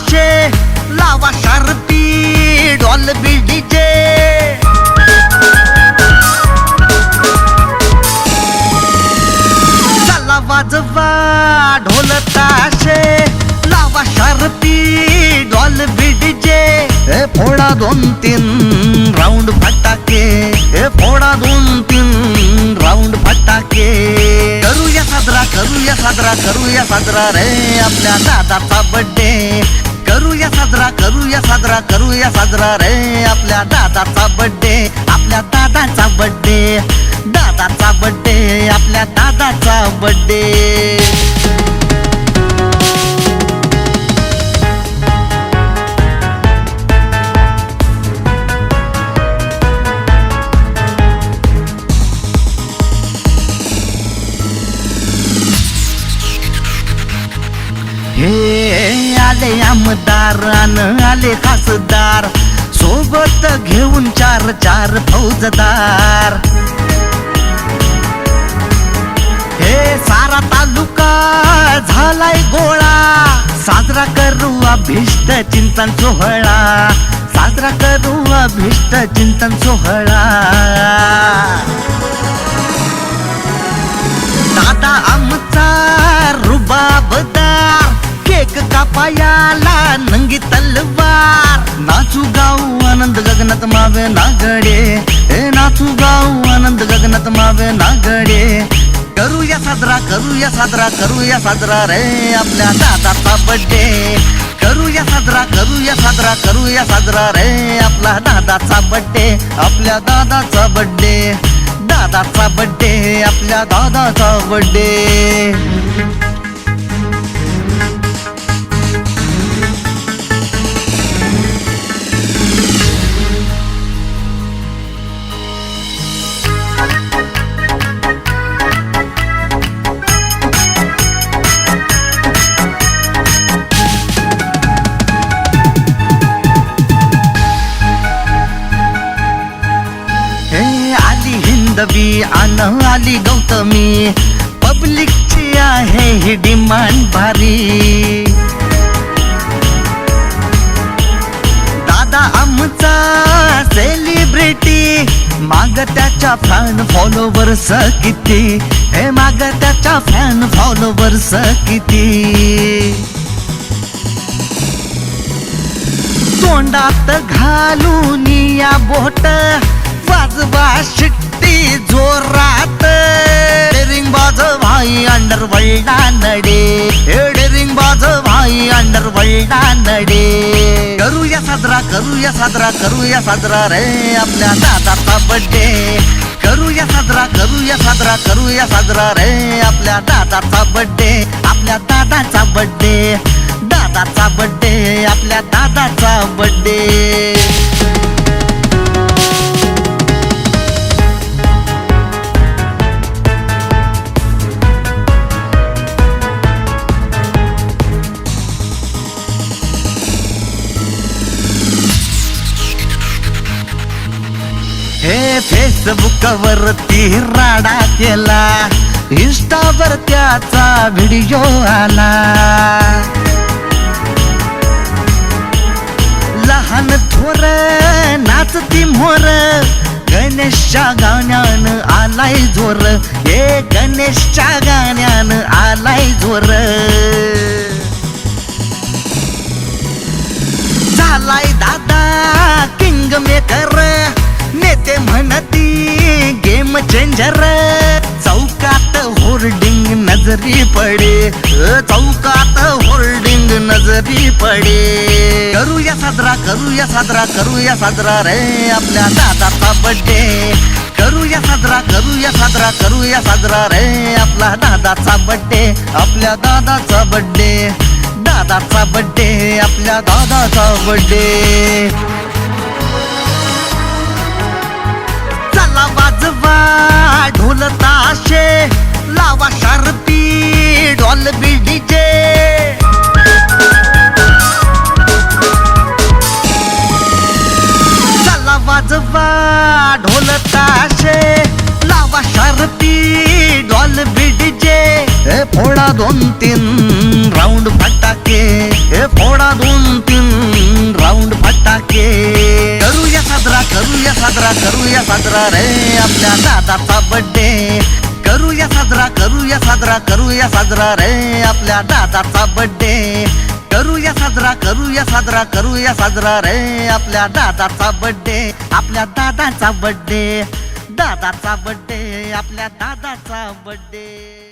ताशे लावा sharpy doll DJ चला वाजवा ढोल ताशे लावा शार्पी डॉल डीजे फोडा 2-3 राऊंड फटाके फोडा 2-3 राऊंड फटाके करूया साजरा करूया साजरा रे आपल्या दादाचा बर्थडे करूया साजरा रे आपल्या दादाचा बर्थडे आपल्या दादाचा बर्थडे आपल्या दादाचा बर्थडे हे आले आमदार आले खासदार सोबत घेऊन 4 फौजदार हे सारा तालुका झालाय गोळा साजरा करू अभिष्ट चिंतन सोहळा साजरा करू अभिष्ट चिंतन सोहळा दादा आमचा रुबाबदार केक कापायाला नंगी तलवार नाचू गाऊ आनंद गगनात मावे नागडे नाचू गाऊ आनंद गगनात मावे नागडे करूया साजरा रे आपल्या दादाचा बर्थडे करूया साजरा रे आपला दादाचा बर्थडे आपल्या दादाचा बर्थडे आपल्या दादाचा बर्थडे हिंदवी आली गौतमी पब्लिकची आहे ही डिमांड भारी दादा आमचा सेलिब्रिटी माग त्याच्या फॅन फॉलोवर्स किती माग त्याच्या फॅन फॉलोवर्स किती तोंडात घालून या बोट वाजवा शिट्टी जोरात डेरिंग बाज भाई अंडरवर्ल्ड नडे डेरिंग बाज भाई अंडरवर्ल्ड नडे करूया साजरा रे आपल्या दादाचा बर्थडे करूया साजरा रे आपल्या दादाचा बर्थडे आपल्या दादाचा बर्थडे आपल्या दादाचा बर्थडे फेसबुक वरती राडा केला इंस्टावर त्याचा व्हिडिओ आला लहान थोर नाचती मोर गणेशच्या गाण्यानं आलाय जोर गणेशच्या गाण्यानं आलाय जोर झालाय दादा किंग मेकर नेते म्हणती गेम चेंजर चौकात होर्डिंग नजरी पडे चौकात होर्डिंग नजरी पडे करूया साजरा रे आपल्या दादाचा बर्थडे करूया साजरा रे आपला दादाचा बर्थडे आपल्या दादाचा बर्थडे आपल्या दादाचा बर्थडे चला वाजवा ढोल ताशे लावा शार्पी डॉल डीजे चला वाजवा ढोल ताशे लावा शार्पी डॉल डीजे फोडा 2-3 राऊंड फटाके फोडा 2 करूया साजरा रे आपल्या दादाचा बर्थडे करूया साजरा करूया साजरा करूया साजरा रे आपल्या दादाचा बर्थडे आपल्या दादाचा बर्थडे दादाचा बर्थडे आपल्या दादाचा बर्थडे